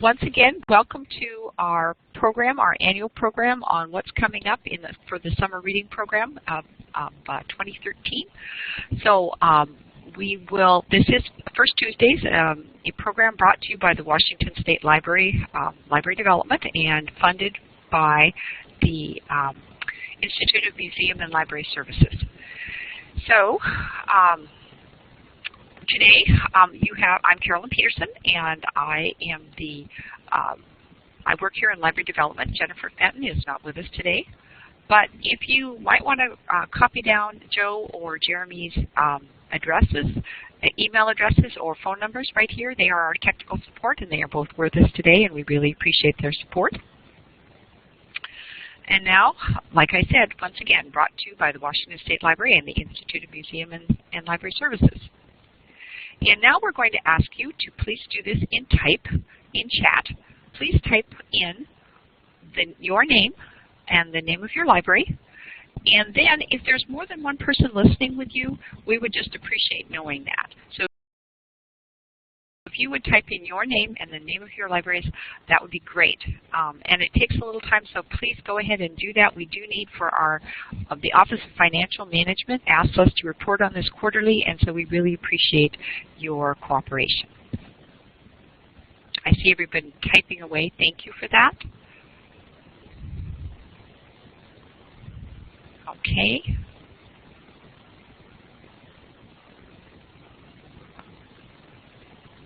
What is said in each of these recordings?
once again, welcome to our program, our annual program on what's coming up for the summer reading program of 2013. So this is First Tuesdays, a program brought to you by the Washington State Library, Library Development, and funded by the Institute of Museum and Library Services. So today I'm Carolyn Peterson, and I am I work here in Library Development. Jennifer Fenton is not with us today, but if you might want to copy down Joe or Jeremy's email addresses or phone numbers right here. They are our technical support, and they are both with us today, and we really appreciate their support. And now, like I said, once again, brought to you by the Washington State Library and the Institute of Museum and Library Services. And now we're going to ask you to please do this in chat. Please type in your name and the name of your library. And then if there's more than one person listening with you, we would just appreciate knowing that. So if you would type in your name and the name of your libraries, that would be great. And it takes a little time, so please go ahead and do that. We do need the Office of Financial Management asks us to report on this quarterly, and so we really appreciate your cooperation. I see everybody typing away. Thank you for that. Okay.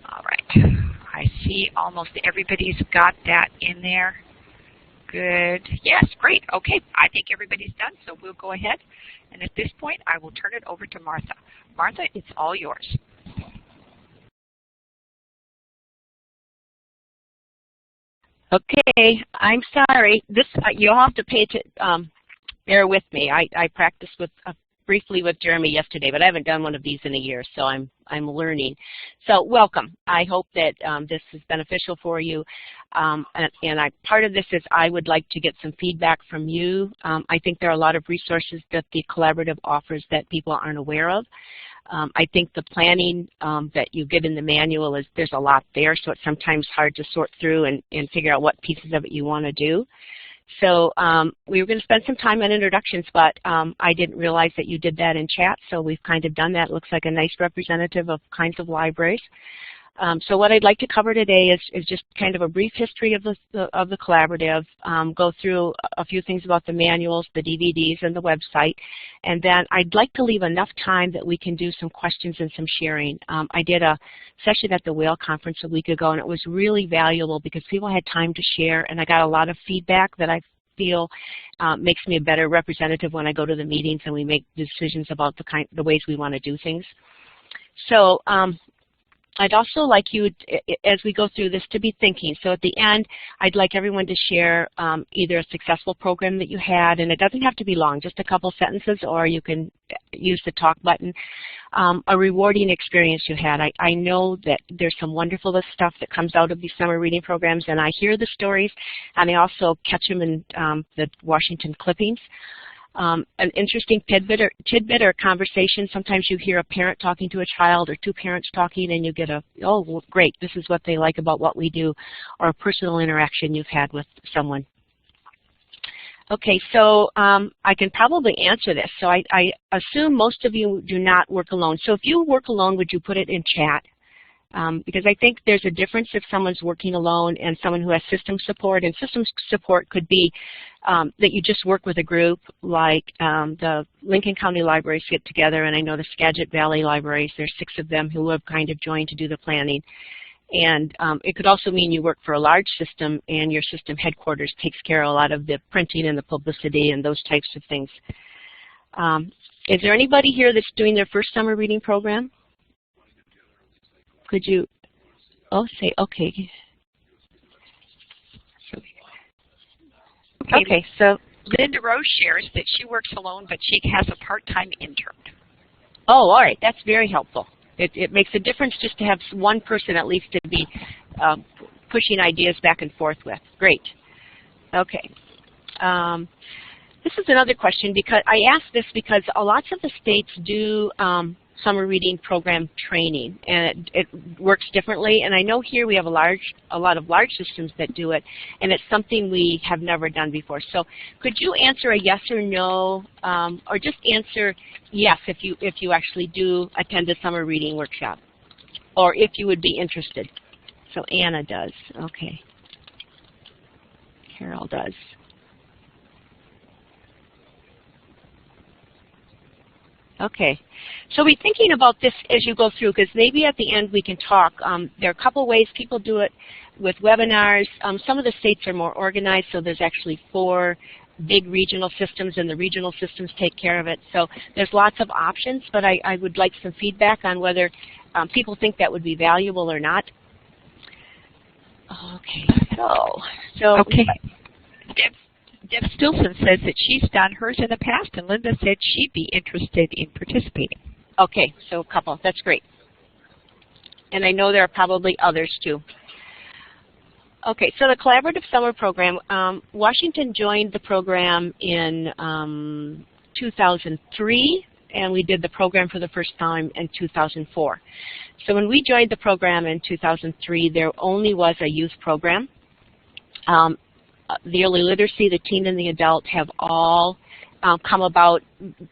All right. I see almost everybody's got that in there. Good. Yes, great. Okay. I think everybody's done, so we'll go ahead. And at this point, I will turn it over to Martha. Martha, it's all yours. Okay. I'm sorry. You'll have to bear with me. I practiced briefly with Jeremy yesterday, but I haven't done one of these in a year, so I'm learning. So welcome. I hope that this is beneficial for you. Part of this is I would like to get some feedback from you. I think there are a lot of resources that the collaborative offers that people aren't aware of. I think the planning that you get in the manual there's a lot there, so it's sometimes hard to sort through and figure out what pieces of it you want to do. So we were going to spend some time on introductions, but I didn't realize that you did that in chat, so we've kind of done that. It looks like a nice representative of kinds of libraries. So what I'd like to cover today is just kind of a brief history of the collaborative, go through a few things about the manuals, the DVDs, and the website, and then I'd like to leave enough time that we can do some questions and some sharing. I did a session at the Whale Conference a week ago, and it was really valuable because people had time to share, and I got a lot of feedback that I feel makes me a better representative when I go to the meetings and we make decisions about the ways we want to do things. So I'd also like you, as we go through this, to be thinking. So at the end, I'd like everyone to share either a successful program that you had, and it doesn't have to be long, just a couple sentences, or you can use the talk button, a rewarding experience you had. I know that there's some wonderful stuff that comes out of these summer reading programs, and I hear the stories, and I also catch them in the Washington clippings. An interesting tidbit or conversation. Sometimes you hear a parent talking to a child or two parents talking, and you get oh, well, great, this is what they like about what we do, or a personal interaction you've had with someone. Okay, so I can probably answer this. So I assume most of you do not work alone. So if you work alone, would you put it in chat? Because I think there's a difference if someone's working alone and someone who has system support. And system support could be that you just work with a group, like the Lincoln County Libraries get together, and I know the Skagit Valley Libraries, there's 6 of them who have kind of joined to do the planning. And it could also mean you work for a large system and your system headquarters takes care of a lot of the printing and the publicity and those types of things. Is there anybody here that's doing their first summer reading program? Could you, say, okay. Okay, so Linda Rose shares that she works alone, but she has a part-time intern. Oh, all right, that's very helpful. It makes a difference just to have one person at least to be pushing ideas back and forth with. Great. Okay. This is another question because I asked this because lots of the states do summer reading program training, and it works differently. And I know here we have a lot of large systems that do it, and it's something we have never done before. So could you answer a yes or no, or just answer yes if you actually do attend a summer reading workshop, or if you would be interested. So Anna does. Okay. Carol does. Okay, so be thinking about this as you go through, because maybe at the end we can talk. There are a couple ways people do it with webinars. Some of the states are more organized, so there's actually 4 big regional systems, and the regional systems take care of it. So there's lots of options, but I would like some feedback on whether people think that would be valuable or not. Okay, so okay. Deb Stillson says that she's done hers in the past, and Linda said she'd be interested in participating. Okay, so a couple. That's great. And I know there are probably others too. Okay, so the Collaborative Summer Program, Washington joined the program in 2003, and we did the program for the first time in 2004. So when we joined the program in 2003, there only was a youth program. The early literacy, the teen, and the adult have all come about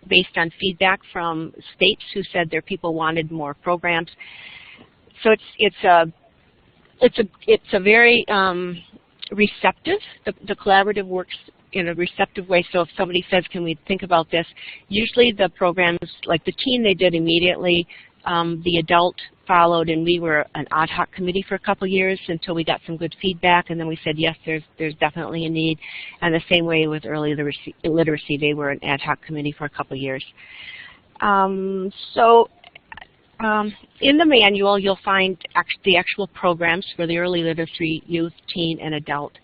based on feedback from states who said their people wanted more programs. So it's a very receptive. The collaborative works in a receptive way. So if somebody says, "Can we think about this?" Usually the programs, like the teen, they did immediately. The adult followed, and we were an ad hoc committee for a couple years until we got some good feedback, and then we said, yes, there's definitely a need. And the same way with early literacy, they were an ad hoc committee for a couple years. In the manual, you'll find the actual programs for the early literacy, youth, teen, and adult.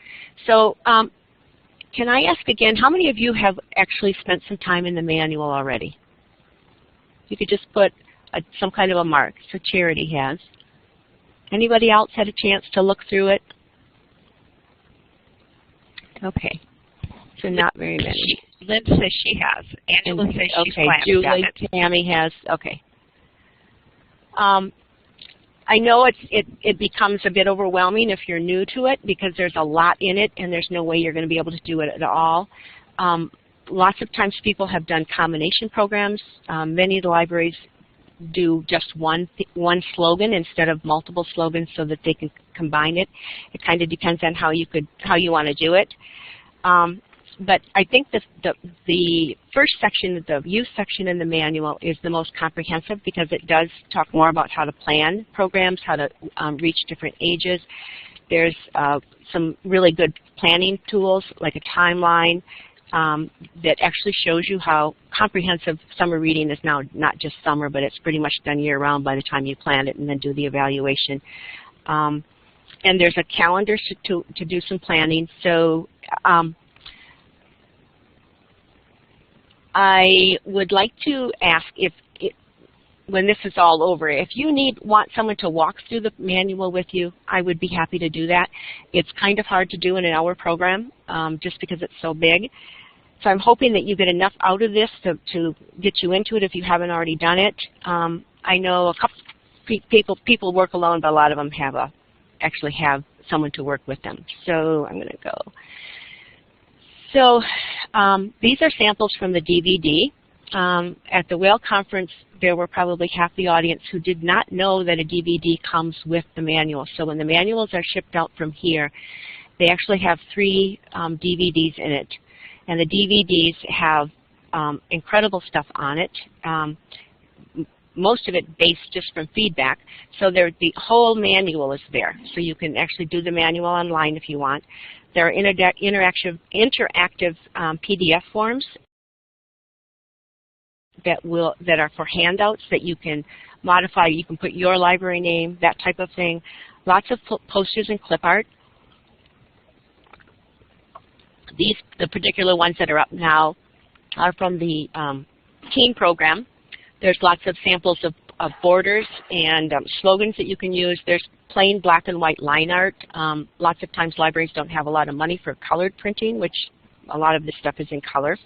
So can I ask again, how many of you have actually spent some time in the manual already? You could just put some kind of a mark. So Charity has. Anybody else had a chance to look through it? Okay. So not very many. Lynn says she has. Angela says she's planning. Julie, Tammy has. Okay. I know it becomes a bit overwhelming if you're new to it, because there's a lot in it and there's no way you're going to be able to do it at all. Lots of times people have done combination programs. Many of the libraries do just one slogan instead of multiple slogans so that they can combine it. It kind of depends on how you want to do it. But I think the first section, the youth section in the manual, is the most comprehensive because it does talk more about how to plan programs, how to reach different ages. There's some really good planning tools like a timeline that actually shows you how comprehensive summer reading is now, not just summer, but it's pretty much done year-round by the time you plan it and then do the evaluation. And there's a calendar to do some planning. So I would like to ask when this is all over, if you want someone to walk through the manual with you, I would be happy to do that. It's kind of hard to do in an hour program just because it's so big. So I'm hoping that you get enough out of this to get you into it if you haven't already done it. I know a couple people work alone, but a lot of them actually have someone to work with them. So I'm going to go. So these are samples from the DVD. At the Whale Conference, there were probably half the audience who did not know that a DVD comes with the manual. So when the manuals are shipped out from here, they actually have 3 DVDs in it. And the DVDs have incredible stuff on it, most of it based just from feedback. So the whole manual is there. So you can actually do the manual online if you want. There are interactive PDF forms that are for handouts that you can modify. You can put your library name, that type of thing. Lots of posters and clip art. The particular ones that are up now are from the teen program. There's lots of samples of borders and slogans that you can use. There's plain black and white line art. Lots of times libraries don't have a lot of money for colored printing, which a lot of this stuff is in color.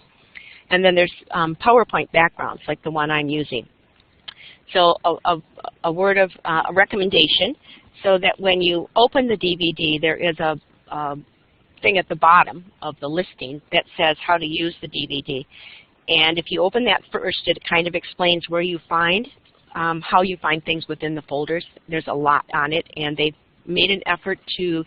And then there's PowerPoint backgrounds, like the one I'm using. So a word of a recommendation, so that when you open the DVD, there is a thing at the bottom of the listing that says how to use the DVD. And if you open that first, it kind of explains where you find, how you find things within the folders. There's a lot on it, and they've made an effort to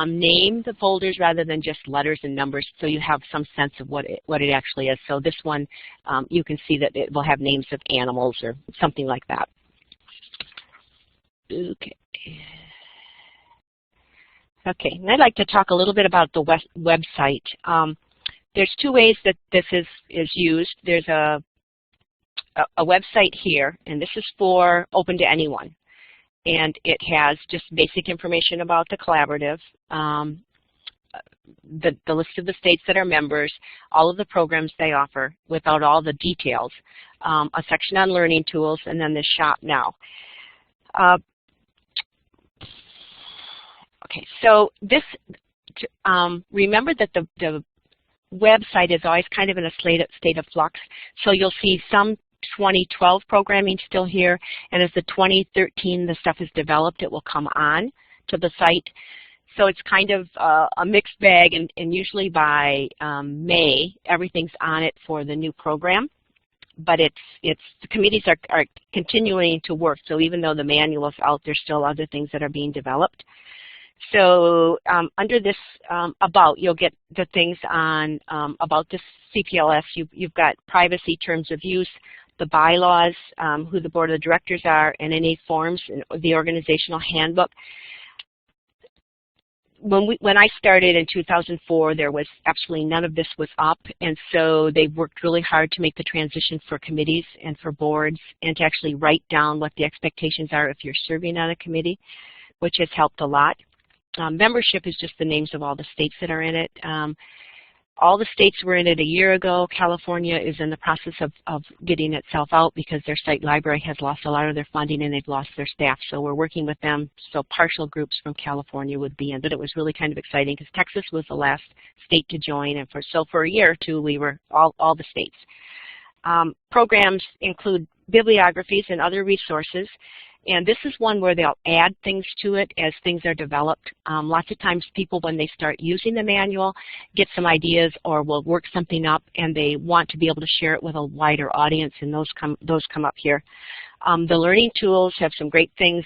name the folders rather than just letters and numbers, so you have some sense of what it actually is. So this one, you can see that it will have names of animals or something like that. Okay. Okay, and I'd like to talk a little bit about the website. There's two ways that this is used. There's a website here, and this is for open to anyone. And it has just basic information about the collaborative, the list of the states that are members, all of the programs they offer without all the details, a section on learning tools, and then the Shop Now. Okay, so this, remember that the website is always kind of in a state of flux, so you'll see some 2012 programming still here, and as the 2013 the stuff is developed, it will come on to the site. So it's kind of a mixed bag, and usually by May, everything's on it for the new program. But the committees are continuing to work, so even though the manual is out, there's still other things that are being developed. So under this About, you'll get the things on about this CPLS. You've got privacy, terms of use, the bylaws, who the board of directors are, and any forms, in the organizational handbook. When I started in 2004, there was absolutely none of this was up, and so they worked really hard to make the transition for committees and for boards, and to actually write down what the expectations are if you're serving on a committee, which has helped a lot. Membership is just the names of all the states that are in it. All the states were in it a year ago. California is in the process of getting itself out because their site library has lost a lot of their funding and they've lost their staff. So we're working with them. So partial groups from California would be in. But it was really kind of exciting because Texas was the last state to join. And for a year or two, we were all the states. Programs include bibliographies and other resources. And this is one where they'll add things to it as things are developed. Lots of times people, when they start using the manual, get some ideas or will work something up, and they want to be able to share it with a wider audience, and those come up here. The learning tools have some great things,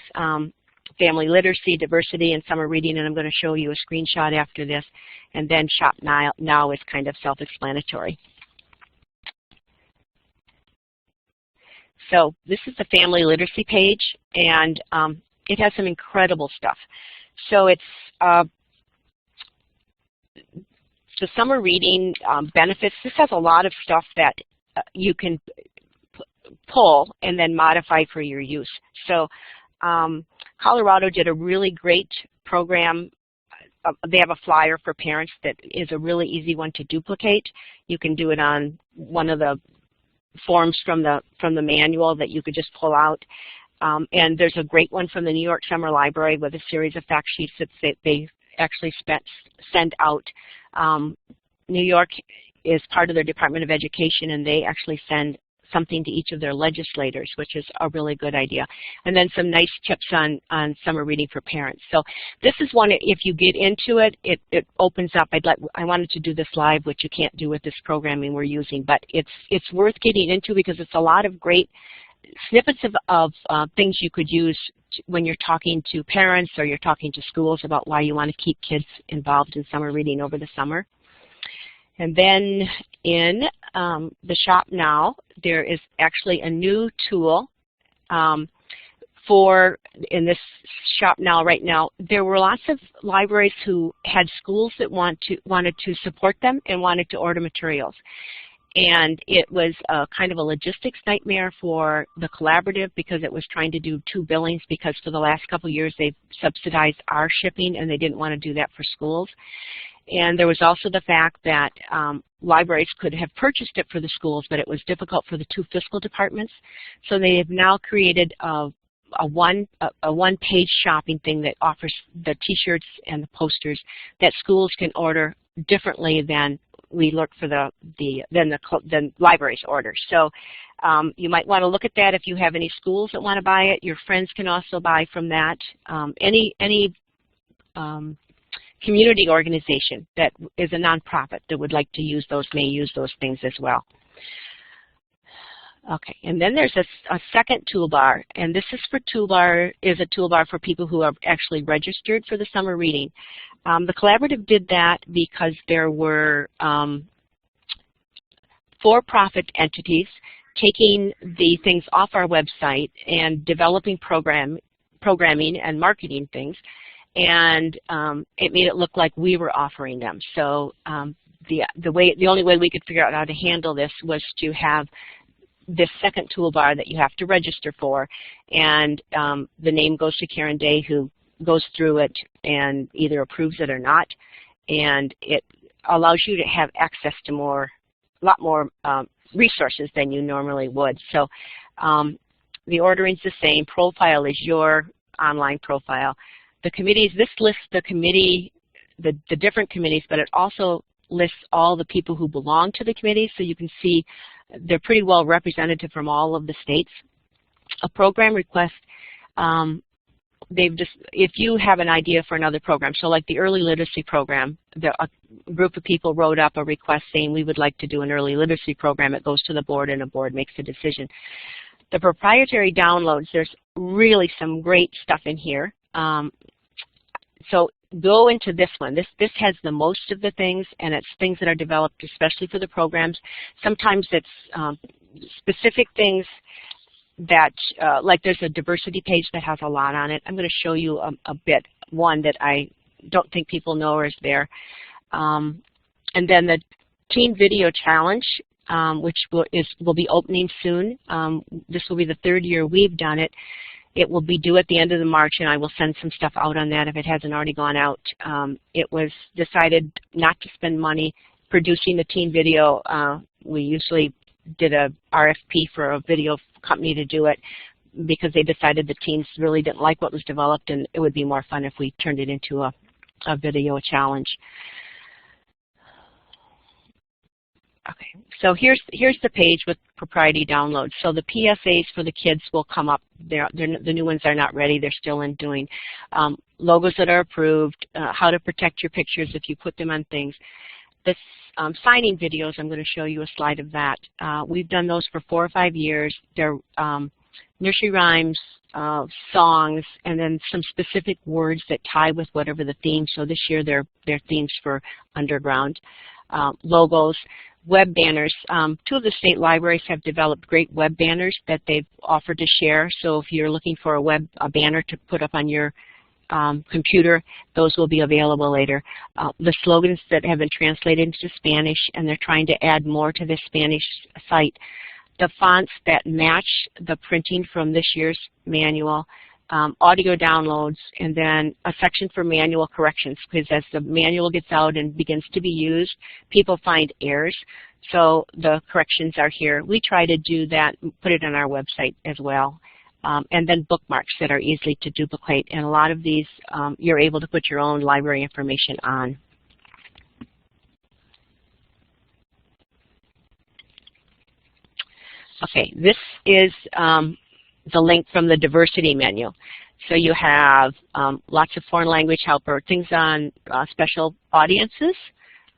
family literacy, diversity, and summer reading, and I'm going to show you a screenshot after this. And then Shop Now is kind of self-explanatory. So this is the family literacy page, and it has some incredible stuff. So it's the summer reading benefits. This has a lot of stuff that you can pull and then modify for your use. So Colorado did a really great program. They have a flyer for parents that is a really easy one to duplicate. You can do it on one of the forms from the manual that you could just pull out. And there's a great one from the New York Summer Library with a series of fact sheets that they actually send out. New York is part of their Department of Education, and they actually send something to each of their legislators, which is a really good idea. And then some nice tips on summer reading for parents. So this is one, if you get into it, it opens up. I wanted to do this live, which you can't do with this programming we're using, but it's worth getting into because it's a lot of great snippets of things you could use when you're talking to parents or you're talking to schools about why you want to keep kids involved in summer reading over the summer. And then in the Shop Now, there is actually a new tool in this Shop Now right now. There were lots of libraries who had schools that wanted to support them and wanted to order materials. And it was kind of a logistics nightmare for the collaborative because it was trying to do two billings, because for the last couple of years they've subsidized our shipping and they didn't want to do that for schools. And there was also the fact that libraries could have purchased it for the schools, but it was difficult for the two fiscal departments. So they have now created a one-page shopping thing that offers the T-shirts and the posters that schools can order differently than we look for the library's order. So you might want to look at that if you have any schools that want to buy it. Your friends can also buy from that. Any community organization that is a nonprofit that would like to use those may use those things as well. Okay, and then there's a second toolbar, and this is a toolbar for people who are actually registered for the summer reading. The collaborative did that because there were for-profit entities taking the things off our website and developing programming and marketing things, and it made it look like we were offering them. So the only way we could figure out how to handle this was to have this second toolbar that you have to register for, and the name goes to Karen Day, who goes through it and either approves it or not, and it allows you to have access to a lot more resources than you normally would. So the ordering's the same. Profile is your online profile. The committees, this lists the different committees, but it also lists all the people who belong to the committees, so you can see they're pretty well represented from all of the states. A program request, if you have an idea for another program, so like the early literacy program, a group of people wrote up a request saying we would like to do an early literacy program. It goes to the board and the board makes a decision. The proprietary downloads, there's really some great stuff in here. So go into this one. This has the most of the things, and it's things that are developed especially for the programs. Sometimes it's specific things that, like there's a diversity page that has a lot on it. I'm going to show you one that I don't think people know is there. And then the Teen Video Challenge, which will be opening soon. This will be the third year we've done it. It will be due at the end of March, and I will send some stuff out on that if it hasn't already gone out. It was decided not to spend money producing the teen video. We usually did a RFP for a video company to do it because they decided the teens really didn't like what was developed, and it would be more fun if we turned it into a video challenge. Okay, so here's the page with proprietary downloads. So the PSAs for the kids will come up. The new ones are not ready. They're still in doing. Logos that are approved, how to protect your pictures if you put them on things. The signing videos, I'm going to show you a slide of that. We've done those for 4 or 5 years. They're nursery rhymes, songs, and then some specific words that tie with whatever the theme. So this year they're themes for underground. Logos. Web banners. 2 of the state libraries have developed great web banners that they've offered to share. So if you're looking for a banner to put up on your computer, those will be available later. The slogans that have been translated into Spanish, and they're trying to add more to the Spanish site. The fonts that match the printing from this year's manual. Audio downloads, and then a section for manual corrections, because as the manual gets out and begins to be used, people find errors. So the corrections are here. We try to do that, put it on our website as well. And then bookmarks that are easy to duplicate. And a lot of these, you're able to put your own library information on. Okay, this is the link from the diversity menu. So you have lots of foreign language helper, things on special audiences,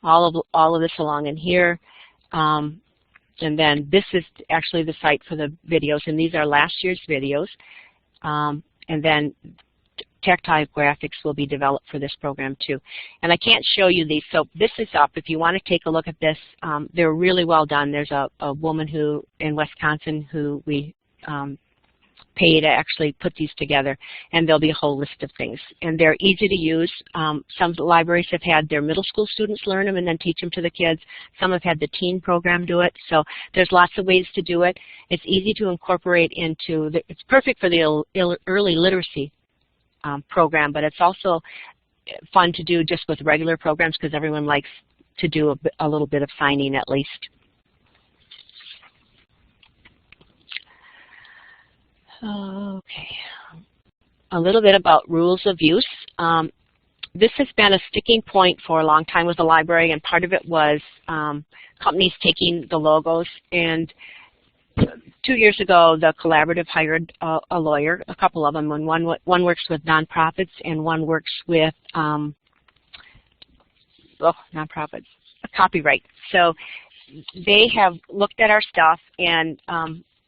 all of this along in here. And then this is actually the site for the videos, and these are last year's videos. And then tactile graphics will be developed for this program too. And I can't show you these, so this is up. If you want to take a look at this, they're really well done. There's a woman in Wisconsin who we pay to actually put these together, and there'll be a whole list of things. And they're easy to use. Some libraries have had their middle school students learn them and then teach them to the kids. Some have had the teen program do it. So there's lots of ways to do it. It's easy to incorporate into, it's perfect for the early literacy program, but it's also fun to do just with regular programs because everyone likes to do a little bit of signing at least. Okay, a little bit about rules of use. this has been a sticking point for a long time with the library, and part of it was companies taking the logos. And 2 years ago, the collaborative hired a lawyer, a couple of them, and one works with nonprofits and one works with nonprofits, copyright. So they have looked at our stuff, and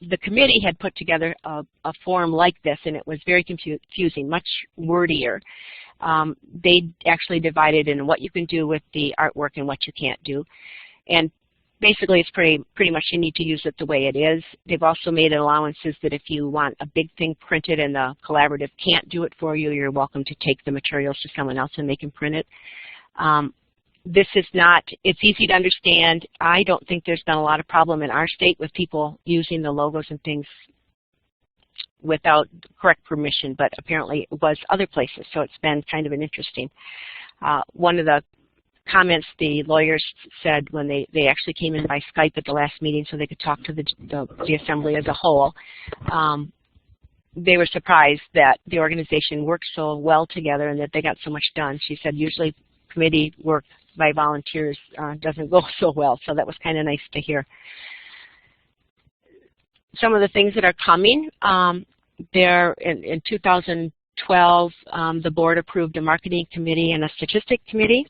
the committee had put together a form like this, and it was very confusing, much wordier. They actually divided in what you can do with the artwork and what you can't do. And basically, it's pretty much you need to use it the way it is. They've also made allowances that if you want a big thing printed and the collaborative can't do it for you, you're welcome to take the materials to someone else and they can print it. This is not, it's easy to understand. I don't think there's been a lot of problem in our state with people using the logos and things without correct permission, but apparently it was other places, so it's been kind of an interesting. One of the comments the lawyers said when they actually came in by Skype at the last meeting so they could talk to the assembly as a whole, they were surprised that the organization worked so well together and that they got so much done. She said usually committee work by volunteers doesn't go so well, so that was kind of nice to hear. Some of the things that are coming, there in 2012, the board approved a marketing committee and a statistic committee.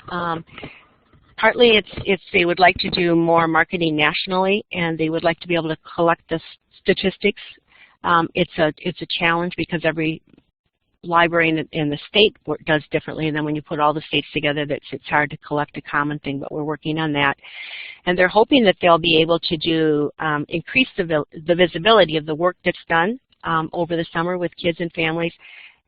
Partly it's they would like to do more marketing nationally, and they would like to be able to collect the statistics. It's a challenge because every library in the state does differently, and then when you put all the states together, it's hard to collect a common thing, but we're working on that. And they're hoping that they'll be able to do increase the visibility of the work that's done over the summer with kids and families.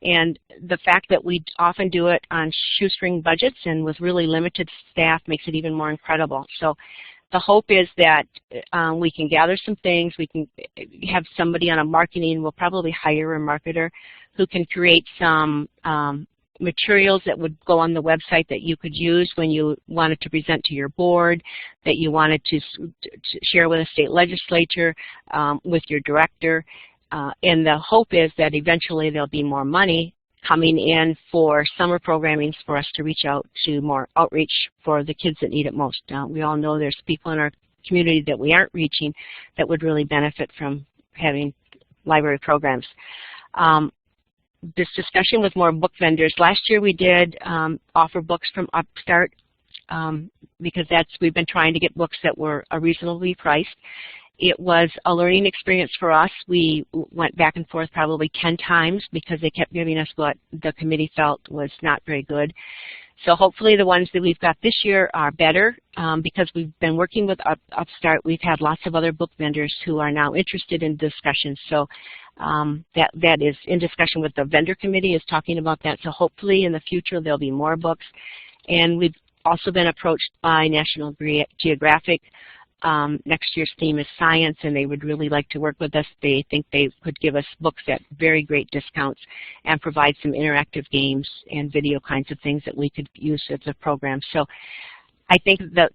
And the fact that we often do it on shoestring budgets and with really limited staff makes it even more incredible. So the hope is that we can gather some things, we can have somebody on a marketing, we'll probably hire a marketer who can create some materials that would go on the website that you could use when you wanted to present to your board, that you wanted to share with a state legislature, with your director. And the hope is that eventually there'll be more money coming in for summer programming for us to reach out to more outreach for the kids that need it most. We all know there's people in our community that we aren't reaching that would really benefit from having library programs. This discussion with more book vendors. Last year we did offer books from Upstart because we've been trying to get books that were reasonably priced. It was a learning experience for us. We went back and forth probably 10 times because they kept giving us what the committee felt was not very good. So hopefully the ones that we've got this year are better because we've been working with Upstart. We've had lots of other book vendors who are now interested in discussions. So that is in discussion with the vendor committee is talking about that. So hopefully in the future there'll be more books. And we've also been approached by National Geographic. Next year's theme is science, and they would really like to work with us. They think they could give us books at very great discounts and provide some interactive games and video kinds of things that we could use as a program. So I think that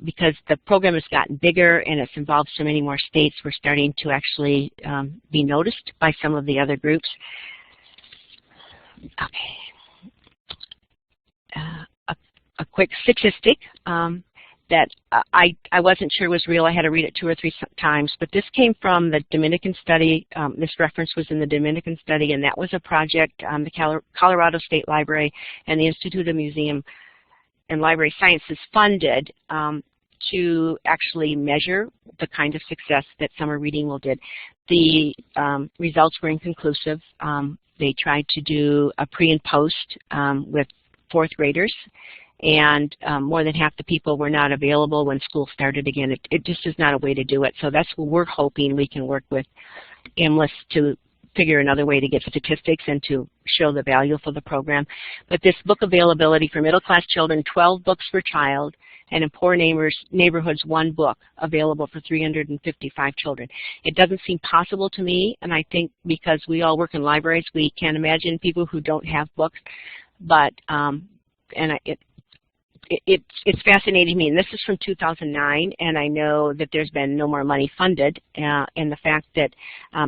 because the program has gotten bigger and it's involved so many more states, we're starting to actually be noticed by some of the other groups. Okay. A quick statistic. That I wasn't sure was real. I had to read it 2 or 3 times, but this came from the Dominican study. This reference was in the Dominican study, and that was a project the Colorado State Library and the Institute of Museum and Library Sciences funded to actually measure the kind of success that summer reading will did. The results were inconclusive. They tried to do a pre and post with 4th graders, and more than half the people were not available when school started again. It just is not a way to do it. So that's what we're hoping we can work with IMLS to figure another way to get statistics and to show the value for the program. But this book availability for middle-class children, 12 books per child, and in poor neighborhoods, 1 book available for 355 children. It doesn't seem possible to me, and I think because we all work in libraries, we can't imagine people who don't have books. But it's fascinating to me, and this is from 2009, and I know that there's been no more money funded, and the fact that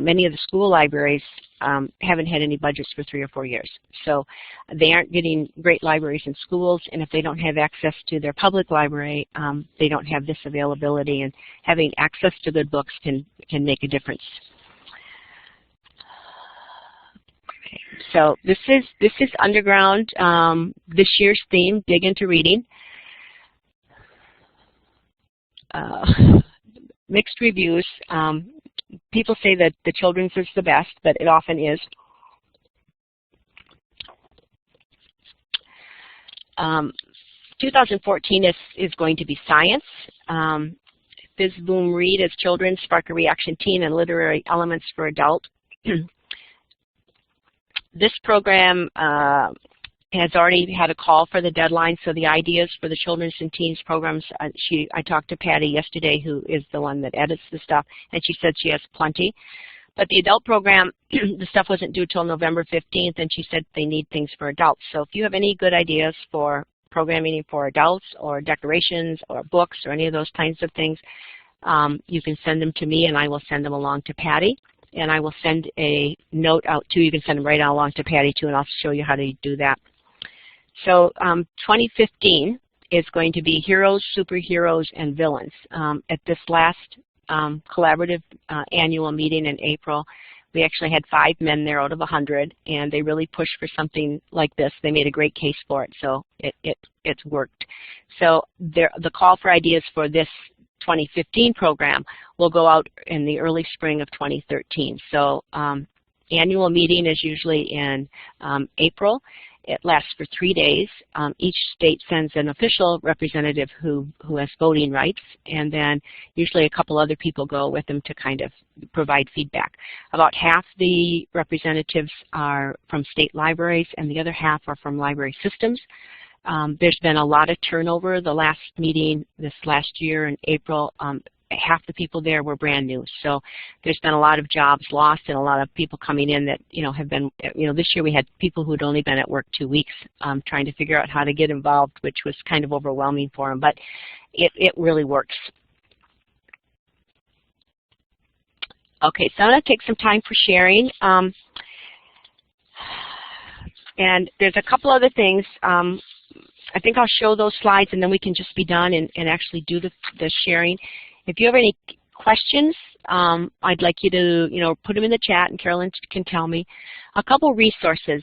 many of the school libraries haven't had any budgets for 3 or 4 years. So they aren't getting great libraries in schools, and if they don't have access to their public library, they don't have this availability, and having access to good books can make a difference. So this is Underground. This year's theme, Dig Into Reading. Mixed reviews. People say that the children's is the best, but it often is. 2014 is going to be science. Fizz Boom Read as children, Spark a Reaction Teen, and Literary Elements for Adult. This program has already had a call for the deadline, so the ideas for the children's and teens programs, I talked to Patty yesterday, who is the one that edits the stuff, and she said she has plenty. But the adult program, the stuff wasn't due till November 15th, and she said they need things for adults. So if you have any good ideas for programming for adults or decorations or books or any of those kinds of things, you can send them to me, and I will send them along to Patty. And I will send a note out too. You can send them right along to Patty too, and I'll show you how to do that. So 2015 is going to be Heroes, Superheroes, and Villains. At this last collaborative annual meeting in April, we actually had 5 men there out of 100, and they really pushed for something like this. They made a great case for it, so it's worked. So the call for ideas for this 2015 program will go out in the early spring of 2013. So annual meeting is usually in April. It lasts for 3 days. Each state sends an official representative who has voting rights, and then usually a couple other people go with them to kind of provide feedback. About half the representatives are from state libraries, and the other half are from library systems. There's been a lot of turnover. The last meeting this last year in April, half the people there were brand new. So there's been a lot of jobs lost and a lot of people coming in that, have been, this year we had people who had only been at work 2 weeks trying to figure out how to get involved, which was kind of overwhelming for them, but it really works. Okay, so I'm going to take some time for sharing. And there's a couple other things. I think I'll show those slides and then we can just be done and actually do the sharing. If you have any questions, I'd like you to put them in the chat and Carolyn can tell me. A couple resources.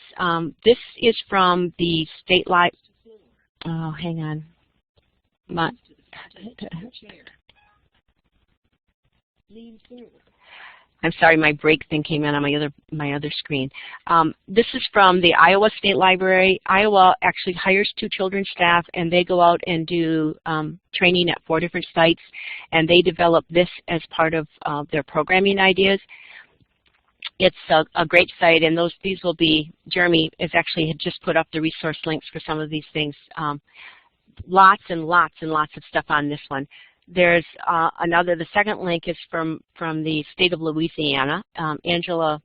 This is from the state library. Oh, hang on. I'm sorry, my break thing came in on my other screen. This is from the Iowa State Library. Iowa actually hires 2 children's staff, and they go out and do training at 4 different sites, and they develop this as part of their programming ideas. It's a great site, and these will be, Jeremy had just put up the resource links for some of these things. Lots and lots and lots of stuff on this one. There's the second link is from the state of Louisiana. Angela,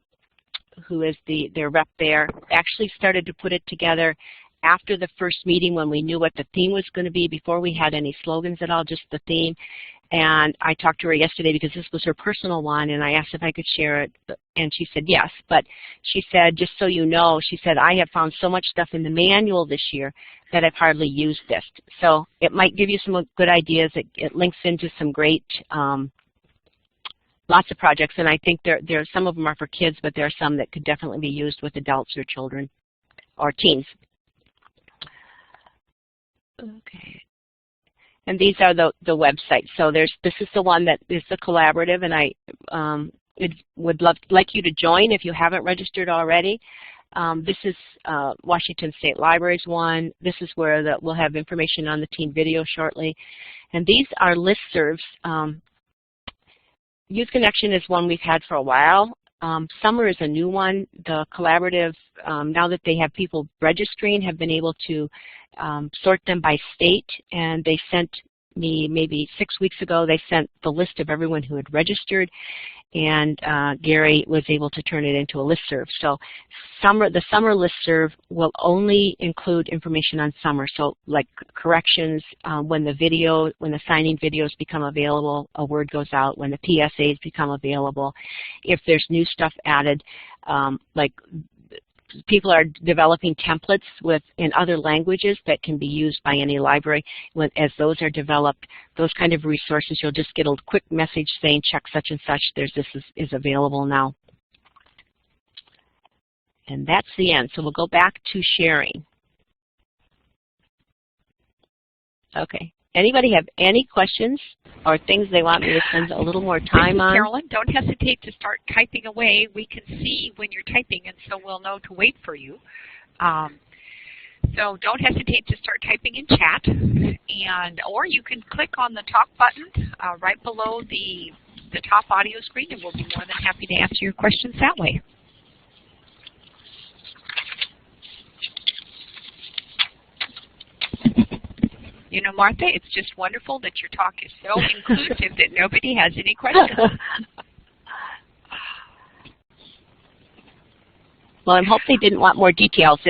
who is their rep there, actually started to put it together after the first meeting when we knew what the theme was going to be, before we had any slogans at all, just the theme. And I talked to her yesterday because this was her personal one, and I asked if I could share it, and she said yes. But she said, just so you know, she said, I have found so much stuff in the manual this year that I've hardly used this. So it might give you some good ideas. It links into some great, lots of projects, and I think there some of them are for kids, but there are some that could definitely be used with adults or children or teens. Okay. And these are the websites. So this is the one that is the collaborative, and I would like you to join if you haven't registered already. This is Washington State Library's one. This is where we'll have information on the teen video shortly. And these are listservs. Youth Connection is one we've had for a while. Summer is a new one. The collaborative, now that they have people registering, have been able to sort them by state, and they sent me maybe 6 weeks ago. They sent the list of everyone who had registered, and Gary was able to turn it into a listserv. So the summer listserv will only include information on summer, so like corrections, when the signing videos become available, a word goes out. When the PSAs become available, if there's new stuff added, like people are developing templates in other languages that can be used by any library. As those are developed, those kind of resources, you'll just get a quick message saying check such and such. This is available now. And that's the end. So we'll go back to sharing. Okay. Anybody have any questions or things they want me to spend a little more time on? Carolyn, don't hesitate to start typing away. We can see when you're typing, and so we'll know to wait for you. So don't hesitate to start typing in chat, or you can click on the talk button right below the top audio screen, and we'll be more than happy to answer your questions that way. You know, Martha, it's just wonderful that your talk is so inclusive that nobody has any questions. Well, I hope they didn't want more details.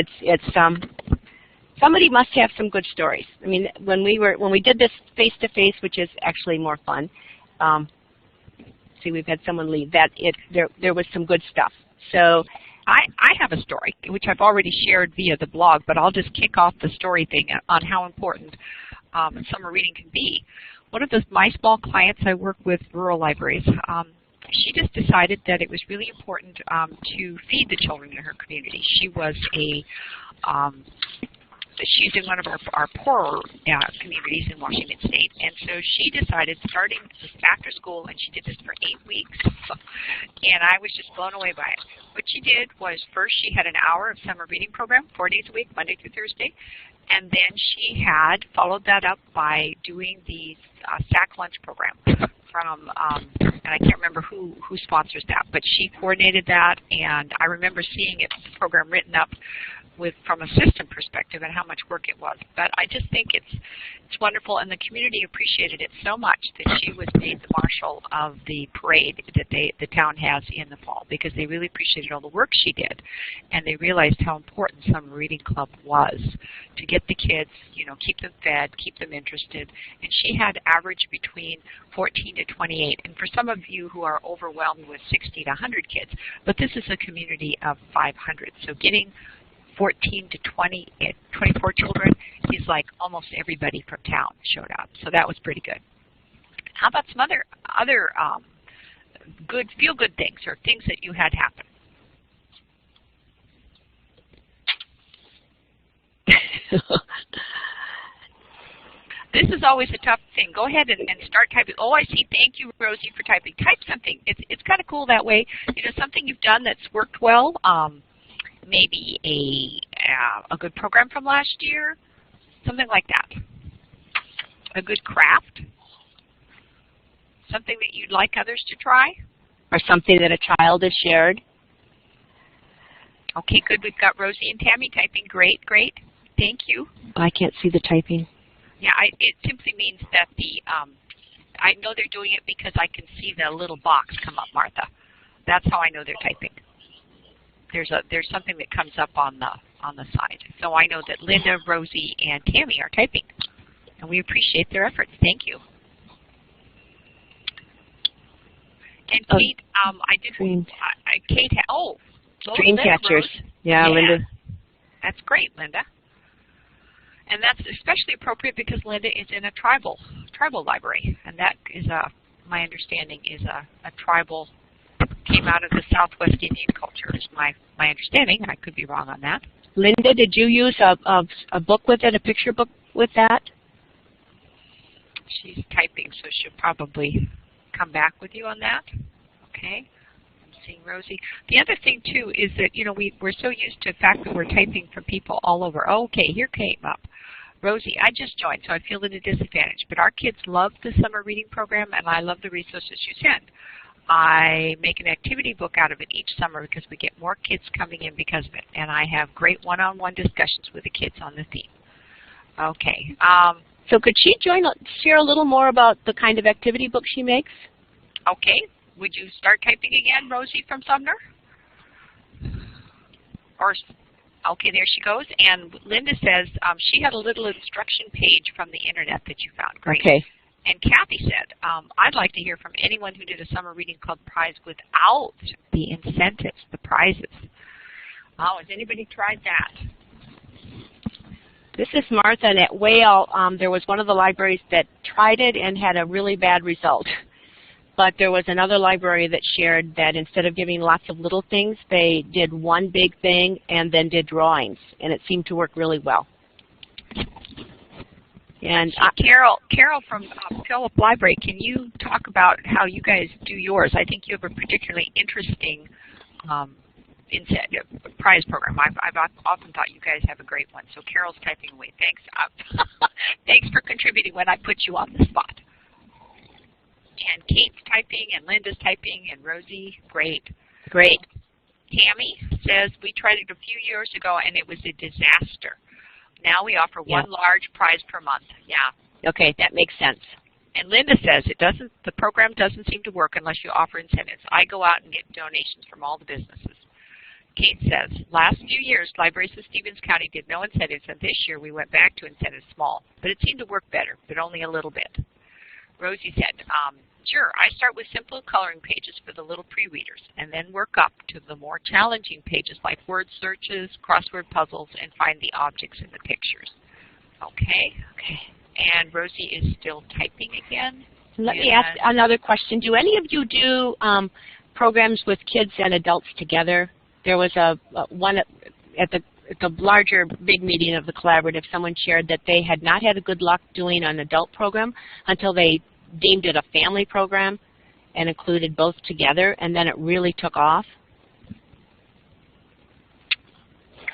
Somebody must have some good stories. I mean, when we did this face-to-face, which is actually more fun. See, we've had someone leave. There was some good stuff. So I have a story, which I've already shared via the blog, but I'll just kick off the story thing on how important summer reading can be. One of my small clients I work with, rural libraries, she just decided that it was really important to feed the children in her community. She was she's in one of our poorer communities in Washington State, and so she decided, starting after school, and she did this for 8 weeks, and I was just blown away by it. What she did was, first she had an hour of summer reading program, 4 days a week, Monday through Thursday, and then she had followed that up by doing the SAC lunch program from, and I can't remember who sponsors that, but she coordinated that, and I remember seeing the program written up from a system perspective and how much work it was. But I just think it's wonderful, and the community appreciated it so much that she was made the marshal of the parade that the town has in the fall, because they really appreciated all the work she did, and they realized how important Summer Reading Club was to get the kids, keep them fed, keep them interested. And she had average between 14 to 28. And for some of you who are overwhelmed with 60 to 100 kids, but this is a community of 500, so getting 14 to 24 children is like almost everybody from town showed up. So that was pretty good. How about some other good, feel-good things or things that you had happen? This is always a tough thing. Go ahead and start typing. Oh, I see. Thank you, Rosie, for typing. Type something. It's kind of cool that way. Something you've done that's worked well. Maybe a good program from last year, something like that. A good craft, something that you'd like others to try. Or something that a child has shared. Okay, good. We've got Rosie and Tammy typing. Great, great. Thank you. I can't see the typing. Yeah, it simply means that I know they're doing it because I can see the little box come up, Martha. That's how I know they're typing. There's something that comes up on the side. So I know that Linda, Rosie, and Tammy are typing, and we appreciate their efforts. Thank you. And Kate, I did. Kate, Dream catchers. Yeah, Linda. That's great, Linda. And that's especially appropriate because Linda is in a tribal library, and that is my understanding is a tribal. Came out of the Southwest Indian culture is my understanding. I could be wrong on that. Linda, did you use a book with it, a picture book with that? She's typing, so she'll probably come back with you on that. Okay. I'm seeing Rosie. The other thing, too, is that, we're so used to the fact that we're typing from people all over. Oh, okay, here came up. Rosie, I just joined, so I feel at a disadvantage. But our kids love the summer reading program, and I love the resources you send. I make an activity book out of it each summer because we get more kids coming in because of it. And I have great one-on-one discussions with the kids on the theme. Okay. So could she share a little more about the kind of activity book she makes? Okay. Would you start typing again, Rosie from Sumner? Or, okay, there she goes. And Linda says she had a little instruction page from the internet that you found. Great. Okay. And Kathy said, I'd like to hear from anyone who did a summer reading club prize without the incentives, the prizes. Oh, has anybody tried that? This is Martha, and at Whale, there was one of the libraries that tried it and had a really bad result. But there was another library that shared that instead of giving lots of little things, they did one big thing and then did drawings, and it seemed to work really well. And Carol from Phillip Library, can you talk about how you guys do yours? I think you have a particularly interesting incentive prize program. I've often thought you guys have a great one. So Carol's typing away. Thanks. Thanks for contributing when I put you on the spot. And Kate's typing, and Linda's typing, and Rosie. Great. Great. Tammy says, we tried it a few years ago, and it was a disaster. Now we offer one large prize per month. Yeah. Okay, that makes sense. And Linda says the program doesn't seem to work unless you offer incentives. I go out and get donations from all the businesses. Kate says, last few years, Libraries of Stevens County did no incentives, and this year we went back to incentives small. But it seemed to work better, but only a little bit. Rosie said, sure, I start with simple coloring pages for the little pre-readers and then work up to the more challenging pages like word searches, crossword puzzles, and find the objects in the pictures. Okay. And Rosie is still typing again. Let me ask another question. Do any of you do programs with kids and adults together? There was one at the larger big meeting of the collaborative, someone shared that they had not had a good luck doing an adult program until they deemed it a family program and included both together, and then it really took off.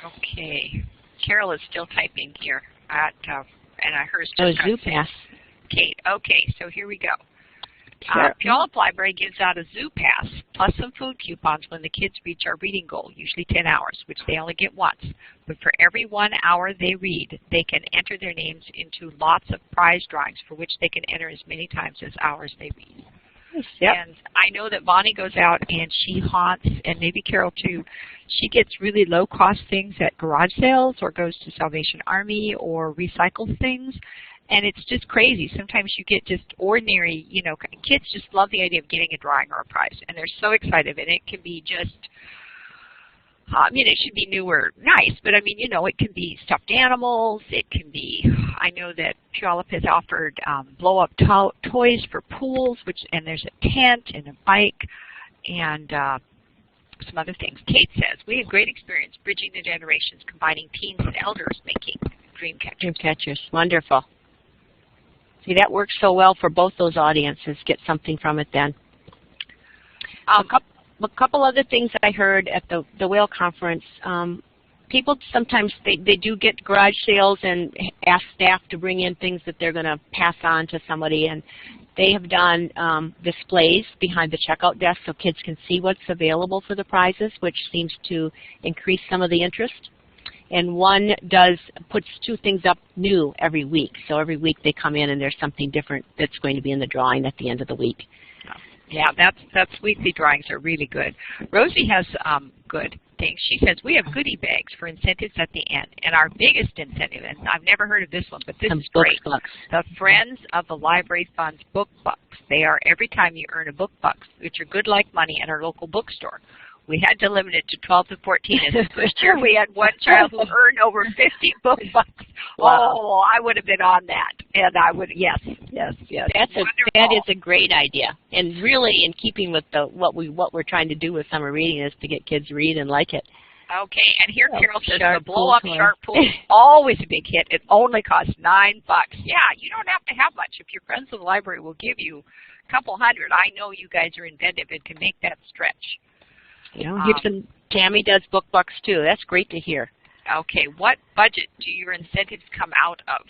Okay. Carol is still typing here and I heard ZooPass. Kate. Okay, so here we go. Puyallup Library gives out a Zoo Pass plus some food coupons when the kids reach our reading goal, usually 10 hours, which they only get once. But for every 1 hour they read, they can enter their names into lots of prize drawings for which they can enter as many times as hours they read. Yep. And I know that Bonnie goes out and she haunts, and maybe Carol too, she gets really low-cost things at garage sales or goes to Salvation Army or recycles things. And it's just crazy. Sometimes you get just ordinary, kids just love the idea of getting a drawing or a prize. And they're so excited. And it can be just, it should be new or nice. But, it can be stuffed animals. It can be, I know that Puyallup has offered blow-up toys for pools, and there's a tent and a bike and some other things. Kate says, we had great experience bridging the generations, combining teens and elders making dream catchers. Dream catchers. Wonderful. See, that works so well for both those audiences. Get something from it then. A couple other things that I heard at the Whale Conference. People sometimes, they do get garage sales and ask staff to bring in things that they're going to pass on to somebody. And they have done displays behind the checkout desk so kids can see what's available for the prizes, which seems to increase some of the interest. And one puts two things up new every week. So every week they come in and there's something different that's going to be in the drawing at the end of the week. Yeah, that's weekly drawings are really good. Rosie has good things. She says, we have goodie bags for incentives at the end. And our biggest incentive, and I've never heard of this one, but this is great. Bucks. The Friends of the Library Funds Book Bucks. They are every time you earn a book bucks, which are good like money at our local bookstore. We had to limit it to 12 to 14. And the first year we had one child who earned over 50 book bucks. Wow. Oh, I would have been on that. And I would, yes. That is a great idea. And really in keeping with what we're trying to do with summer reading is to get kids to read and like it. Okay, and here Carol says the blow-up shark pool is always a big hit. It only costs $9. Yeah, you don't have to have much. If your friends of the library will give you a couple hundred, I know you guys are inventive and can make that stretch. Tammy does book bucks too. That's great to hear. Okay, what budget do your incentives come out of?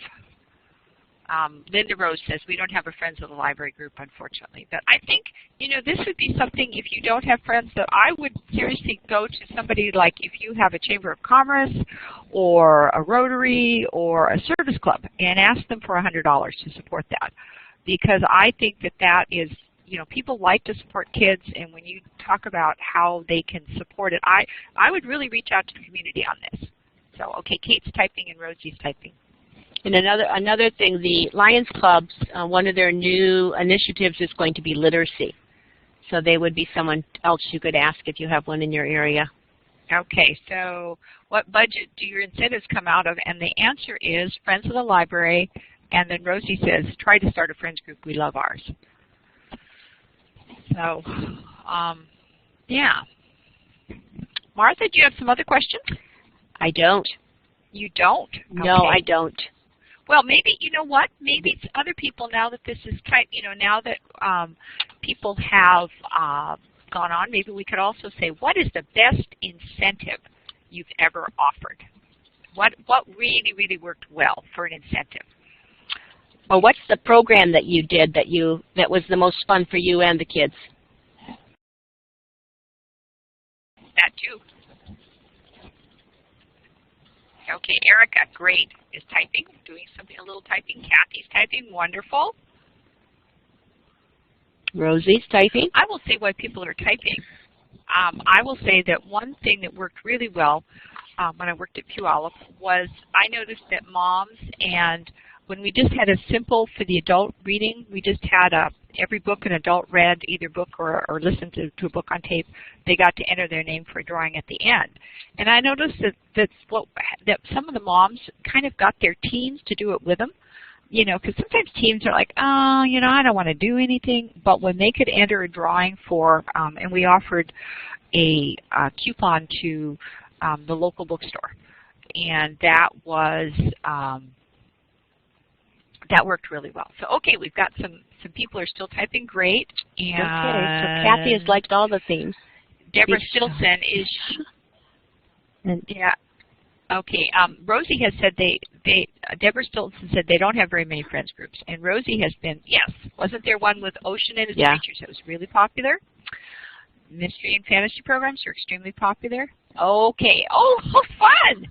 Linda Rose says, we don't have a Friends of the Library group, unfortunately. But I think, this would be something, if you don't have friends, that I would seriously go to somebody like if you have a Chamber of Commerce or a Rotary or a service club and ask them for $100 to support that. Because I think that is, people like to support kids, and when you talk about how they can support it, I would really reach out to the community on this. So, okay, Kate's typing and Rosie's typing. And another thing, the Lions Clubs, one of their new initiatives is going to be literacy. So they would be someone else you could ask if you have one in your area. Okay, so what budget do your incentives come out of? And the answer is Friends of the Library, and then Rosie says, try to start a friends group. We love ours. So, yeah. Martha, do you have some other questions? I don't. You don't? No, okay. I don't. Well, maybe, you know what, maybe it's other people now that this is type, now that people have gone on, maybe we could also say, what is the best incentive you've ever offered? What really, really worked well for an incentive? Or what's the program that you did that was the most fun for you and the kids? That too. Okay, Erica, great, is typing, doing something, a little typing. Kathy's typing, wonderful. Rosie's typing. I will say why people are typing. I will say that one thing that worked really well when I worked at Puyallup was I noticed that moms, and when we just had a simple, for the adult reading, we just had every book an adult read, either book or listened to a book on tape, they got to enter their name for a drawing at the end. And I noticed that some of the moms kind of got their teens to do it with them, because sometimes teens are like, oh, I don't want to do anything. But when they could enter a drawing for, and we offered a coupon to the local bookstore, and that was, that worked really well. So, okay, we've got some people are still typing, great. And okay, so Kathy has liked all the themes. Deborah Stillson is, yeah, okay. Rosie has said Deborah Stillson said they don't have very many friends groups. And Rosie has been, yes, wasn't there one with Ocean and his creatures that was really popular? Mystery and fantasy programs are extremely popular. Okay, oh, fun.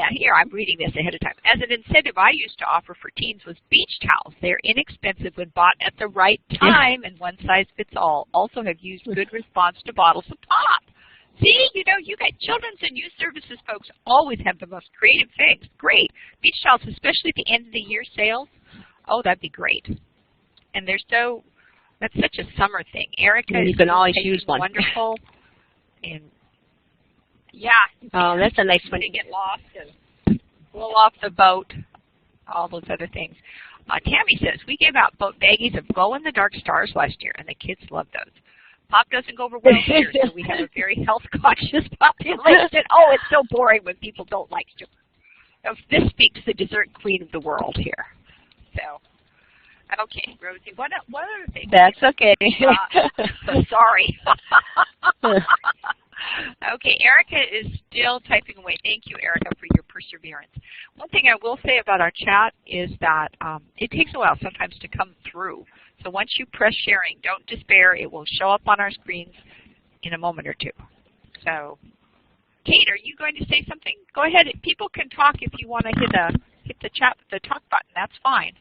Here, I'm reading this ahead of time. As an incentive I used to offer for teens was beach towels. They're inexpensive when bought at the right time, and one size fits all. Also have used good response to bottles of pop. See, you guys, children's and youth services folks always have the most creative things. Great. Beach towels, especially at the end of the year sales. Oh, that'd be great. And that's such a summer thing. Erica, you can always use one. Wonderful. And yeah. Oh, that's a nice one. They get lost and blow off the boat, all those other things. Tammy says, we gave out baggies of glow-in-the-dark stars last year, and the kids love those. Pop doesn't go over well here, so we have a very health-conscious population. Oh, it's so boring when people don't like sugar. This speaks the dessert queen of the world here. So, okay, Rosie, what other things? That's okay. Sorry. Okay, Erica is still typing away. Thank you, Erica, for your perseverance. One thing I will say about our chat is that it takes a while sometimes to come through. So once you press sharing, don't despair. It will show up on our screens in a moment or two. So, Kate, are you going to say something? Go ahead. People can talk if you want to hit the talk button. That's fine.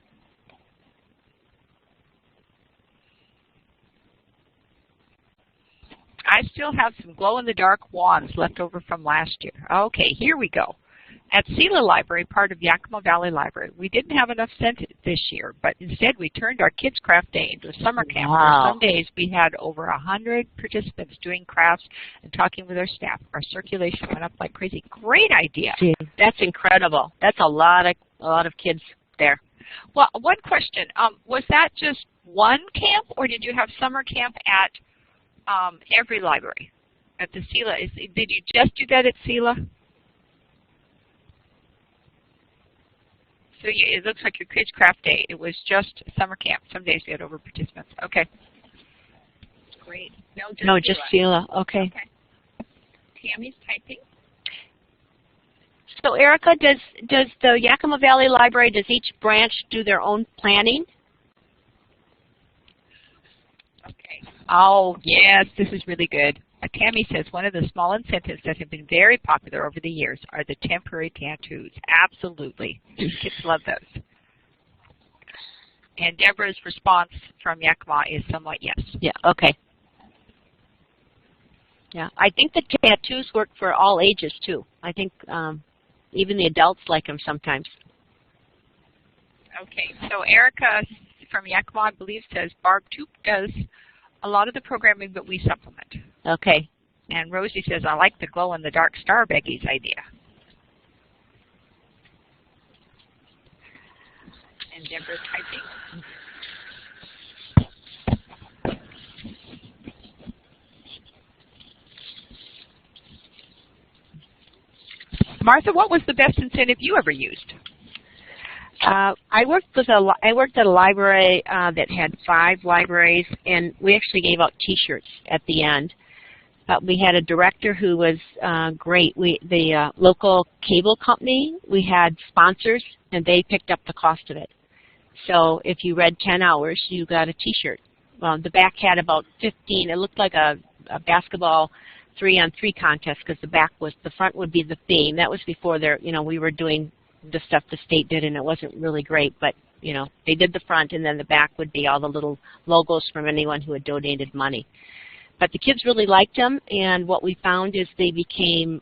I still have some glow-in-the-dark wands left over from last year. Okay, here we go. At Sela Library, part of Yakima Valley Library, we didn't have enough scent this year, but instead we turned our Kids Craft Day into a summer camp. Where some days we had over 100 participants doing crafts and talking with our staff. Our circulation went up like crazy. Great idea. Gee, that's incredible. That's a lot of kids there. Well, one question. Was that just one camp, or did you have summer camp at every library at the Sela? Did you just do that at Sela? So it looks like your Kids Craft Day, it was just summer camp. Some days we had over participants. Okay. Great. No, just Sela. Okay. Tammy's typing. So Erica, does the Yakima Valley Library, does each branch do their own planning? Okay. Oh, yes, this is really good. Tammy says one of the small incentives that have been very popular over the years are the temporary tattoos. Absolutely. Kids love those. And Deborah's response from Yakima is somewhat yes. Yeah, okay. Yeah, I think the tattoos work for all ages too. I think even the adults like them sometimes. Okay, so Erica from Yakima, I believe, says Barb Toop does a lot of the programming, but we supplement. Okay. And Rosie says, I like the glow-in-the-dark star Becky's idea. And Deborah's typing. Martha, what was the best incentive you ever used? I worked at a library that had 5 libraries, and we actually gave out T-shirts at the end. We had a director who was great. The local cable company, we had sponsors, and they picked up the cost of it. So if you read 10 hours, you got a T-shirt. Well, the back had about 15. It looked like a basketball 3-on-3 contest because the front would be the theme. That was before we were doing the stuff the state did, and it wasn't really great, but they did the front, and then the back would be all the little logos from anyone who had donated money. But the kids really liked them, and what we found is they became,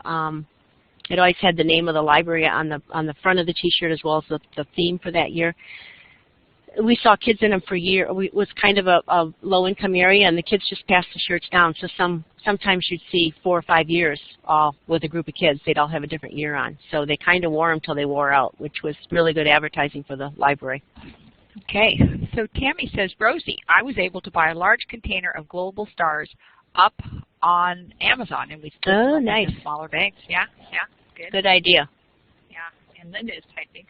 it always had the name of the library on the front of the T-shirt as well as the theme for that year. We saw kids in them for years. It was kind of a low-income area, and the kids just passed the shirts down. So sometimes you'd see 4 or 5 years all with a group of kids. They'd all have a different year on. So they kind of wore them till they wore out, which was really good advertising for the library. Okay, so Tammy says, Rosie, I was able to buy a large container of global stars up on Amazon, and we still nice. In smaller bags. Yeah, good. Good idea. Yeah, and Linda is typing.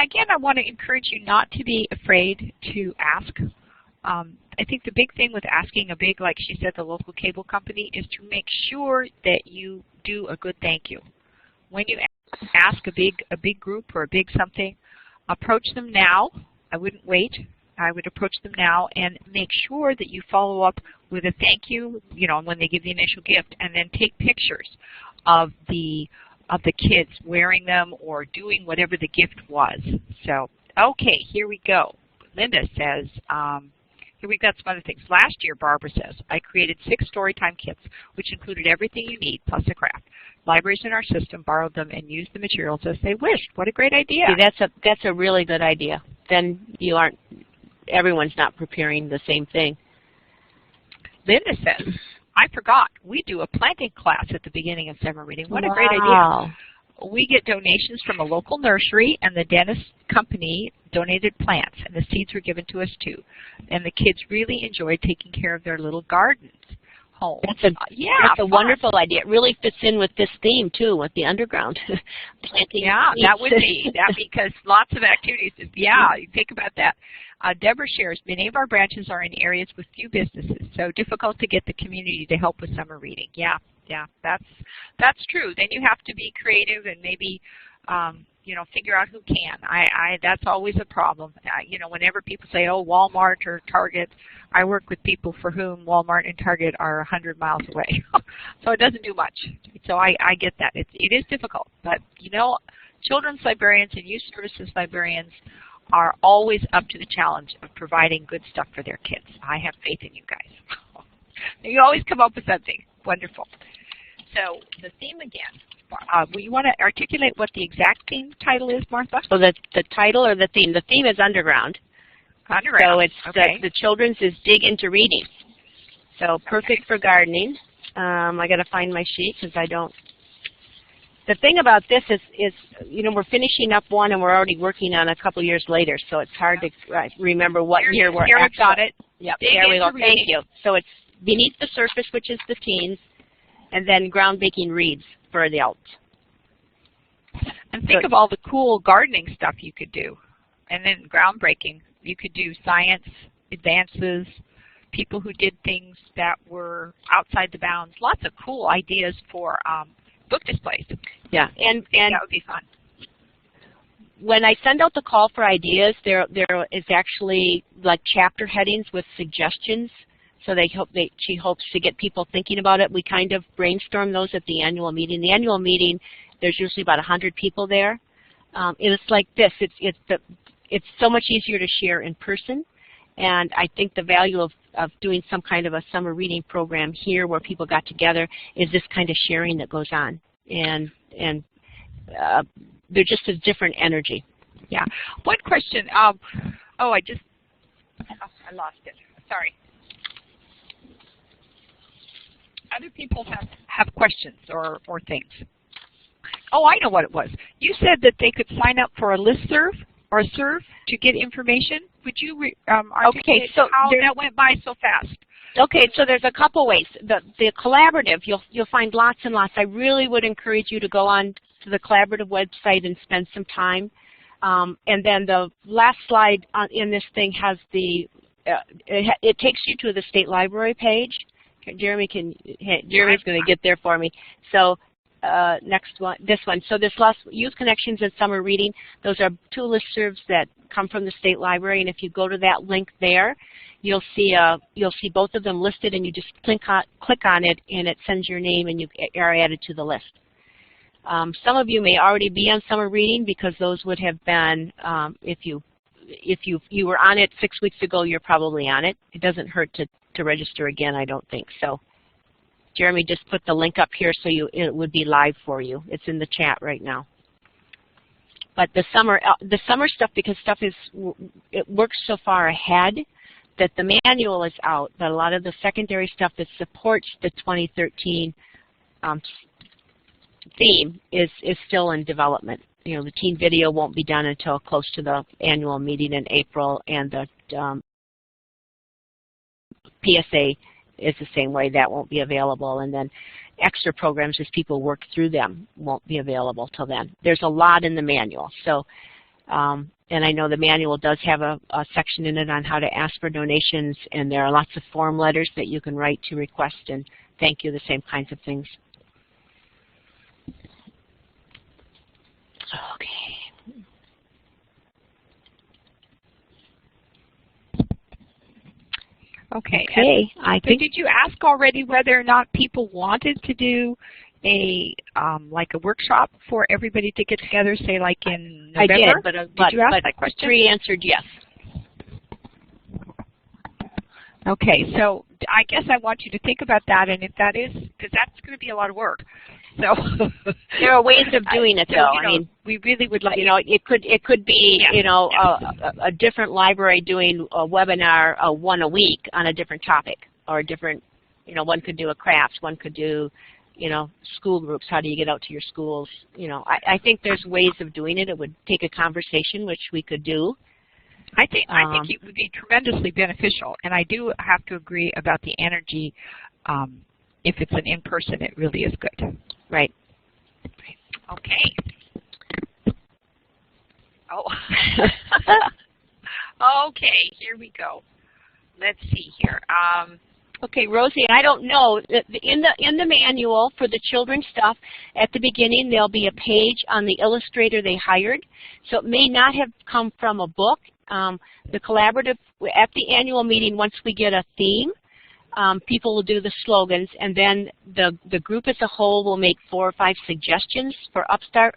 Again, I want to encourage you not to be afraid to ask. I think the big thing with asking a big, like she said, the local cable company, is to make sure that you do a good thank you. When you ask a big group or a big something, approach them now. I wouldn't wait. I would approach them now and make sure that you follow up with a thank you, when they give the initial gift, and then take pictures of the kids wearing them or doing whatever the gift was. So, okay, here we go. Linda says, here we got some other things. Last year, Barbara says, I created 6 storytime kits, which included everything you need plus a craft. Libraries in our system borrowed them and used the materials as they wished. What a great idea. See, that's a really good idea. Then everyone's not preparing the same thing. Linda says, I forgot, we do a planting class at the beginning of summer reading. What a great idea. We get donations from a local nursery, and the dentist company donated plants, and the seeds were given to us too. And the kids really enjoyed taking care of their little gardens home. That's a wonderful idea. It really fits in with this theme too, with the underground planting. Yeah, that would be because lots of activities. Yeah, you think about that. Deborah shares, many of our branches are in areas with few businesses, so difficult to get the community to help with summer reading. Yeah, that's true. Then you have to be creative and maybe figure out who can. That's always a problem. Whenever people say, oh, Walmart or Target, I work with people for whom Walmart and Target are 100 miles away. So it doesn't do much. So I get that. It is difficult. But, children's librarians and youth services librarians are always up to the challenge of providing good stuff for their kids. I have faith in you guys. You always come up with something. Wonderful. So the theme again. You want to articulate what the exact theme title is, Martha? So the title or the theme? The theme is underground. Underground. So it's okay. the children's is dig into reading. So perfect for gardening. I got to find my sheet because I don't. The thing about this is we're finishing up one and we're already working on a couple years later, so it's hard to remember what year we're at. Here we've got it. Yep, there we go. Thank you. So it's beneath the surface, which is the teens, and then groundbreaking reads for adults. And think of all the cool gardening stuff you could do. And then groundbreaking, you could do science, advances, people who did things that were outside the bounds. Lots of cool ideas for book displays. Yeah, and that would be fun. When I send out the call for ideas, there is actually like chapter headings with suggestions. So she hopes to get people thinking about it. We kind of brainstorm those at the annual meeting. The annual meeting, there's usually about 100 people there. It's like this. It's so much easier to share in person. And I think the value of doing some kind of a summer reading program here where people got together is this kind of sharing that goes on. And they're just a different energy. Yeah. One question. I lost it. Sorry. Other people have questions or things. Oh, I know what it was. You said that they could sign up for a listserv or a serve to get information. Would you okay, so how that went by so fast? Okay, so there's a couple ways. The collaborative, you'll find lots and lots. I really would encourage you to go on to the collaborative website and spend some time. And then the last slide in this thing has it takes you to the state library page. Jeremy's going to get there for me. So next one, this one. So this last Youth Connections and Summer Reading, those are two listservs that come from the state library. And if you go to that link there, you'll see both of them listed, and you just click on it, and it sends your name, and you are added to the list. Some of you may already be on Summer Reading because those would have been if you were on it 6 weeks ago, you're probably on it. It doesn't hurt to register again, I don't think. So Jeremy just put the link up here so it would be live for you. It's in the chat right now. But the summer stuff, because it works so far ahead that the manual is out, but a lot of the secondary stuff that supports the 2013 theme is still in development. You know, the teen video won't be done until close to the annual meeting in April, and the PSA is the same way. That won't be available, and then extra programs as people work through them won't be available till then. There's a lot in the manual. So, and I know the manual does have a section in it on how to ask for donations, and there are lots of form letters that you can write to request and thank you, the same kinds of things. Okay. Okay. I think. Did you ask already whether or not people wanted to do a like a workshop for everybody to get together, say like in November? I did, but you ask that question? 3 answered yes. Okay, so I guess I want you to think about that, and if that is, because that's going to be a lot of work. So there are ways of doing it, though. I mean, we really would like. You know, it could be a different library doing a webinar one a week on a different topic, or a different. You know, one could do a craft, one could do, school groups. How do you get out to your schools? You know, I think there's ways of doing it. It would take a conversation, which we could do. I think it would be tremendously beneficial, and I do have to agree about the energy. If it's an in-person, it really is good. Right. Okay. Oh. Okay, here we go. Let's see here. Okay, Rosie, I don't know. In the manual for the children's stuff, at the beginning there'll be a page on the illustrator they hired. So it may not have come from a book. The collaborative, at the annual meeting, once we get a theme, people will do the slogans, and then the group as a whole will make 4 or 5 suggestions for Upstart.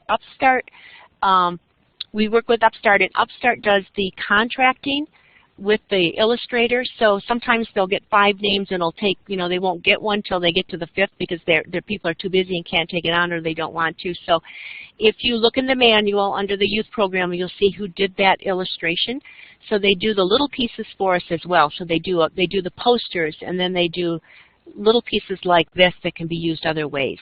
We work with Upstart, and Upstart does the contracting with the illustrator. So sometimes they'll get 5 names, and it'll take, they won't get one till they get to the 5th because their people are too busy and can't take it on, or they don't want to. So if you look in the manual under the youth program, you'll see who did that illustration. So they do the little pieces for us as well. So they do the posters, and then they do little pieces like this that can be used other ways.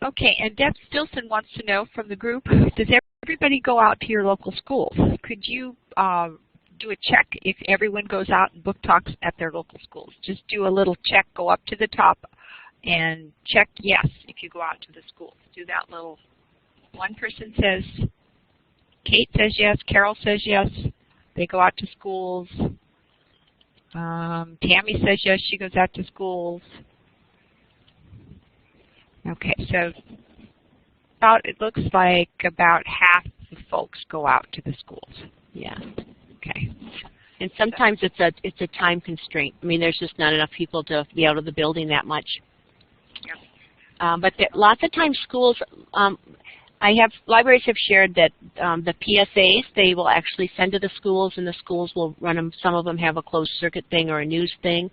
Okay, and Deb Stillson wants to know from the group, does everybody go out to your local schools? Could you do a check if everyone goes out and book talks at their local schools? Just do a little check, go up to the top and check yes if you go out to the schools. Do that little, one person says, Kate says yes, Carol says yes, they go out to schools. Tammy says yes, she goes out to schools. Okay, so it looks like about half the folks go out to the schools. Yeah. Okay. And sometimes it's a time constraint. I mean, there's just not enough people to be out of the building that much. But lots of times schools, libraries have shared that the PSAs, they will actually send to the schools, and the schools will run them. Some of them have a closed circuit thing or a news thing,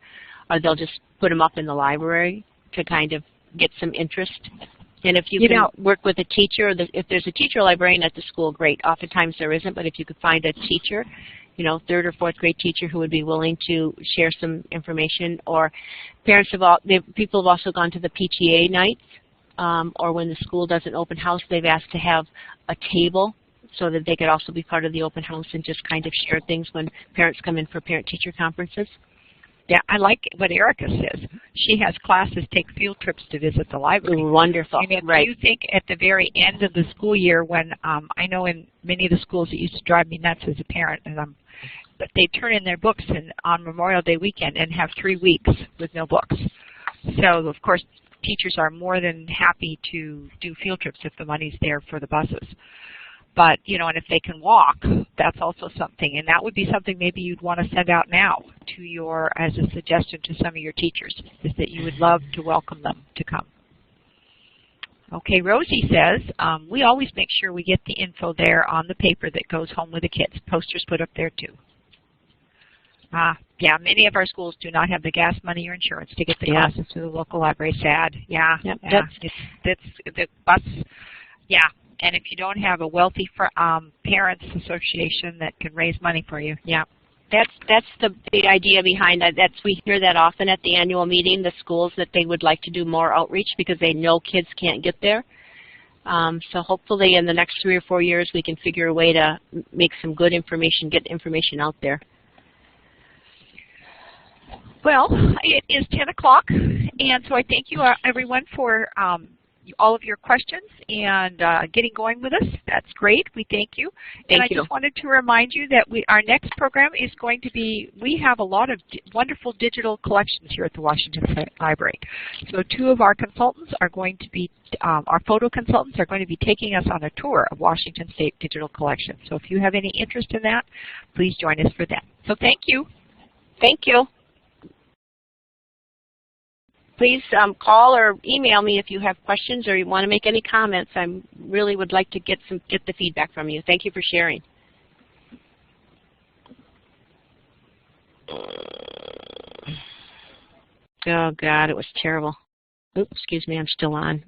or they'll just put them up in the library to kind of get some interest. And if you can work with a teacher, if there's a teacher librarian at the school, great. Oftentimes there isn't, but if you could find a teacher, you know, 3rd or 4th grade teacher who would be willing to share some information, or parents people have also gone to the PTA nights, or when the school does an open house, they've asked to have a table so that they could also be part of the open house and just kind of share things when parents come in for parent-teacher conferences. Yeah, I like what Erica says. She has classes take field trips to visit the library. Wonderful. And if you think at the very end of the school year, when I know in many of the schools it used to drive me nuts as a parent, but they turn in their books on Memorial Day weekend and have 3 weeks with no books. So, of course, teachers are more than happy to do field trips if the money's there for the buses. But, you know, and if they can walk, that's also something. And that would be something maybe you'd want to send out now to as a suggestion to some of your teachers, is that you would love to welcome them to come. Okay, Rosie says, we always make sure we get the info there on the paper that goes home with the kids. Posters put up there too. Yeah, many of our schools do not have the gas money or insurance to get the classes to the local library. Sad. Yeah, that's the bus. Yeah, and if you don't have a wealthy parents association that can raise money for you, yeah. That's the big idea behind that. We hear that often at the annual meeting, the schools, that they would like to do more outreach because they know kids can't get there. So hopefully in the next 3 or 4 years we can figure a way to make some good information, get information out there. Well, it is 10 o'clock, and so I thank you everyone for all of your questions and getting going with us. That's great. We thank you. And I just wanted to remind you that our next program is going to be, we have a lot of wonderful digital collections here at the Washington State Library. So 2 of our consultants are going to be, our photo consultants are going to be taking us on a tour of Washington State digital collections. So if you have any interest in that, please join us for that. So thank you. Thank you. Please call or email me if you have questions or you want to make any comments. I really would like to get the feedback from you. Thank you for sharing. Oh God, it was terrible. Oops, excuse me, I'm still on.